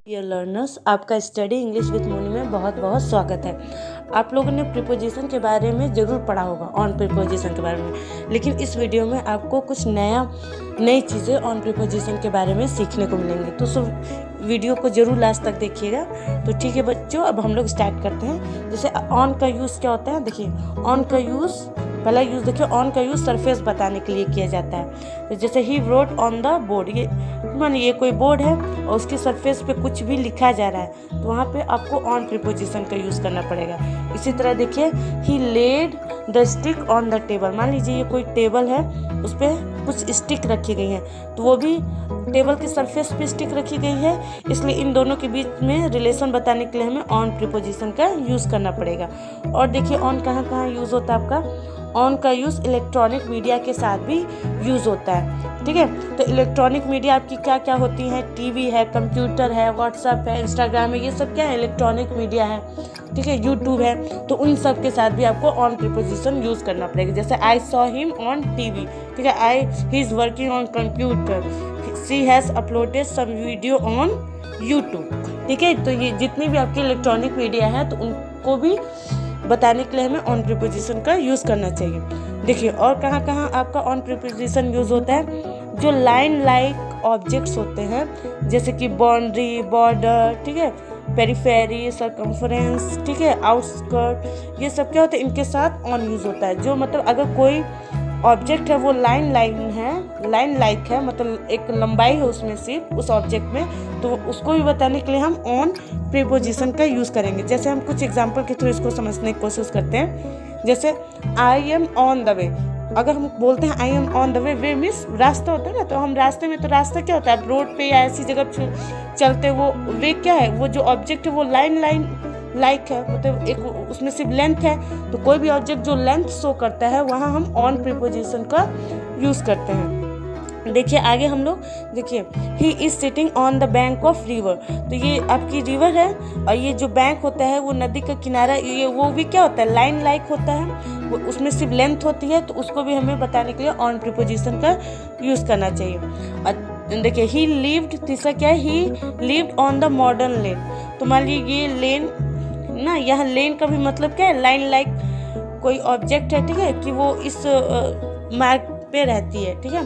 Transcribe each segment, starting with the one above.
Dear learners, आपका study English with Moni में बहुत बहुत स्वागत है। आप लोगों ने प्रीपोजिशन के बारे में ज़रूर पढ़ा होगा, ऑन प्रीपोजिशन के बारे में, लेकिन इस वीडियो में आपको कुछ नई चीज़ें ऑन प्रीपोजिशन के बारे में सीखने को मिलेंगी। तो वीडियो को ज़रूर लास्ट तक देखिएगा। तो ठीक है बच्चों, अब हम लोग स्टार्ट करते हैं। जैसे ऑन का यूज़ क्या होता है, देखिए ऑन का यूज़, पहला यूज़ देखिए, ऑन का यूज़ सरफेस बताने के लिए किया जाता है। तो जैसे he wrote on the board, ये मानिए ये कोई बोर्ड है और उसकी सरफेस पे कुछ भी लिखा जा रहा है, तो वहाँ पे आपको ऑन प्रीपोजिशन का यूज़ करना पड़ेगा। इसी तरह देखिए, he laid the stick on the table, मान लीजिए ये कोई टेबल है, उस पर कुछ स्टिक रखी गई है, तो वो भी टेबल की सरफेस पे स्टिक रखी गई है, इसलिए इन दोनों के बीच में रिलेशन बताने के लिए हमें ऑन प्रीपोजिशन का यूज़ करना पड़ेगा। और देखिए ऑन कहाँ कहाँ यूज़ होता है आपका, ऑन का यूज़ इलेक्ट्रॉनिक मीडिया के साथ भी यूज़ होता है। ठीक है, तो इलेक्ट्रॉनिक मीडिया आपकी क्या क्या होती है, टीवी है, कंप्यूटर है, व्हाट्सएप है, इंस्टाग्राम है, ये सब क्या है, इलेक्ट्रॉनिक मीडिया है। ठीक है, यूट्यूब है, तो उन सब के साथ भी आपको ऑन प्रीपोजिशन यूज़ करना पड़ेगा। जैसे I saw him on TV, ठीक है, he is working on computer, she has uploaded some video on YouTube. ठीक है, तो ये जितनी भी आपकी इलेक्ट्रॉनिक मीडिया है, तो उनको भी बताने के लिए हमें ऑन प्रीपोजिशन का यूज़ करना चाहिए। देखिए और कहाँ कहाँ आपका ऑन प्रीपोजिशन यूज़ होता है, जो लाइन लाइक ऑब्जेक्ट्स होते हैं, जैसे कि बाउंड्री, बॉर्डर, ठीक है, पेरिफेरी, सरकमफ्रेंस, ठीक है, आउटस्कर्ट, ये सब क्या होता है, इनके साथ ऑन यूज़ होता है। जो मतलब अगर कोई ऑब्जेक्ट है वो लाइन लाइक है, मतलब एक लंबाई है उसमें सिर्फ उस ऑब्जेक्ट में, तो उसको भी बताने के लिए हम ऑन प्रीपोजिशन का यूज़ करेंगे। जैसे हम कुछ एग्जांपल के थ्रू इसको समझने की कोशिश करते हैं। जैसे I am on the way, अगर हम बोलते हैं I am on the way means रास्ता होता है ना, तो हम रास्ते में, तो रास्ता क्या होता है, आप रोड पे या ऐसी जगह चलते, वो वे क्या है, वो जो ऑब्जेक्ट है वो लाइन लाइक है, मतलब एक उसमें सिर्फ लेंथ है, तो कोई भी ऑब्जेक्ट जो लेंथ शो करता है वहाँ हम ऑन प्रीपोजिशन का यूज़ करते हैं। देखिए आगे हम लोग, देखिए he is sitting on the bank of river, तो ये आपकी रिवर है और ये जो बैंक होता है वो नदी का किनारा, ये वो भी क्या होता है, लाइन लाइक होता है, वो उसमें सिर्फ लेंथ होती है, तो उसको भी हमें बताने के लिए ऑन प्रीपोजिशन का यूज़ करना चाहिए। और देखिए ही लिव्ड, तीसरा क्या है, he lived on the modern lane, तो मान लीजिए ये लेन ना, यहाँ लेन का भी मतलब क्या है, लाइन लाइक कोई ऑब्जेक्ट है, ठीक है, कि वो इस मार्ग पे रहती है, ठीक है,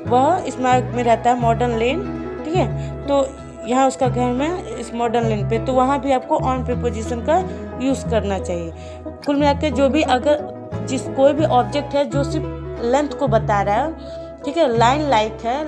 वह इस मार्ग में रहता है, मॉडर्न लेन, ठीक है, तो यहाँ उसका घर है इस मॉडर्न लेन पे, तो वहाँ भी आपको ऑन प्रीपोजिशन का यूज़ करना चाहिए। कुल मिलाकर जो भी अगर कोई भी ऑब्जेक्ट है जो सिर्फ लेंथ को बता रहा है, ठीक है, लाइन लाइक है,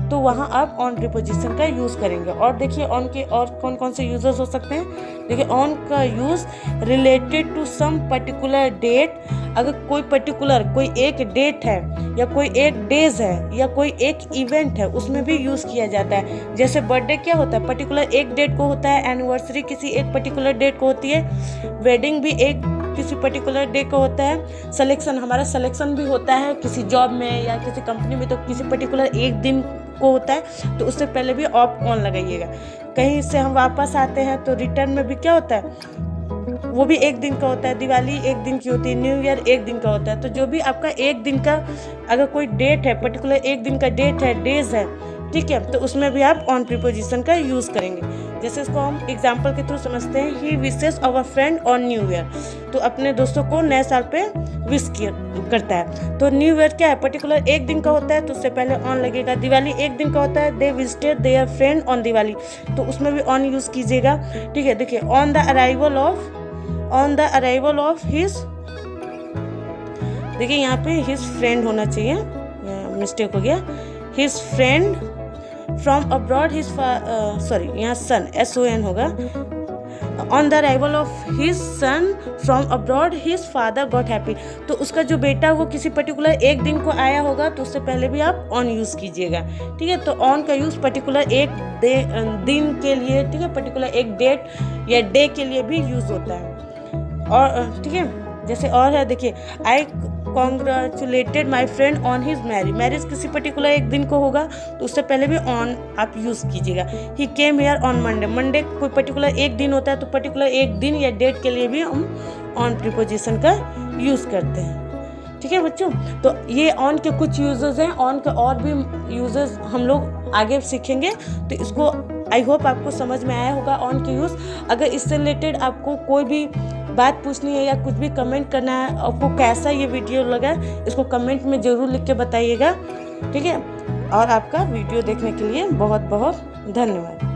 तो वहाँ आप ऑन प्रीपोजिशन का यूज़ करेंगे। और देखिए ऑन के और कौन कौन से यूज़र्स हो सकते हैं। देखिए ऑन का use related to some particular date, अगर कोई पर्टिकुलर कोई एक डेट है या कोई एक डेज है या कोई एक इवेंट है, उसमें भी यूज़ किया जाता है। जैसे बर्थडे क्या होता है, पर्टिकुलर एक डेट को होता है, एनिवर्सरी किसी एक पर्टिकुलर डेट को होती है, वेडिंग भी एक किसी पर्टिकुलर डे को होता है, सिलेक्शन, हमारा सिलेक्शन भी होता है किसी जॉब में या किसी कंपनी में, तो किसी पर्टिकुलर एक दिन को होता है, तो उससे पहले भी आप ऑन लगाइएगा। कहीं से हम वापस आते हैं तो रिटर्न में भी क्या होता है, वो भी एक दिन का होता है, दिवाली एक दिन की होती है, न्यू ईयर एक दिन का होता है। तो जो भी आपका एक दिन का अगर कोई डेट है, पर्टिकुलर एक दिन का डेट है, डेज है, ठीक है, तो उसमें भी आप ऑन प्रीपोजिशन का यूज़ करेंगे। जैसे इसको हम एग्जाम्पल के थ्रू समझते हैं, he wishes our friend on new year, तो अपने दोस्तों को नए साल पे विश करता है। तो न्यू ईयर क्या है, पर्टिकुलर एक दिन का होता है, तो उससे पहले ऑन लगेगा। दिवाली एक दिन का होता है, they visited there friend on Diwali, तो उसमें भी ऑन यूज़ कीजिएगा। ठीक है, देखिए on the arrival of his, देखिए यहाँ पे हिज फ्रेंड होना चाहिए, मिस्टेक हो गया, his friend from abroad, his यहाँ सन, SON होगा। On the arrival of his sun from abroad his father got happy, तो उसका जो बेटा वो किसी पर्टिकुलर एक दिन को आया होगा, तो उससे पहले भी आप ऑन यूज़ कीजिएगा। ठीक है, तो ऑन का यूज़ पर्टिकुलर एक दिन के लिए, ठीक है, पर्टिकुलर एक डेट या डे के लिए भी यूज़ होता है। और ठीक है, जैसे और है, देखिए I congratulated my friend on his marriage किसी पर्टिकुलर एक दिन को होगा, तो उससे पहले भी ऑन आप यूज़ कीजिएगा। ही केम हेयर ऑन मंडे कोई पर्टिकुलर एक दिन होता है, तो पर्टिकुलर एक दिन या डेट के लिए भी हम ऑन प्रीपोजिशन का यूज़ करते हैं। ठीक है बच्चों, तो ये ऑन के कुछ यूजेस हैं, ऑन के और भी यूजेस हम लोग आगे सीखेंगे, तो इसको आई होप आपको समझ में आया होगा ऑन की यूज़। अगर इससे रिलेटेड आपको कोई भी बात पूछनी है या कुछ भी कमेंट करना है, आपको कैसा ये वीडियो लगा इसको कमेंट में ज़रूर लिख के बताइएगा, ठीक है। और आपका वीडियो देखने के लिए बहुत बहुत धन्यवाद।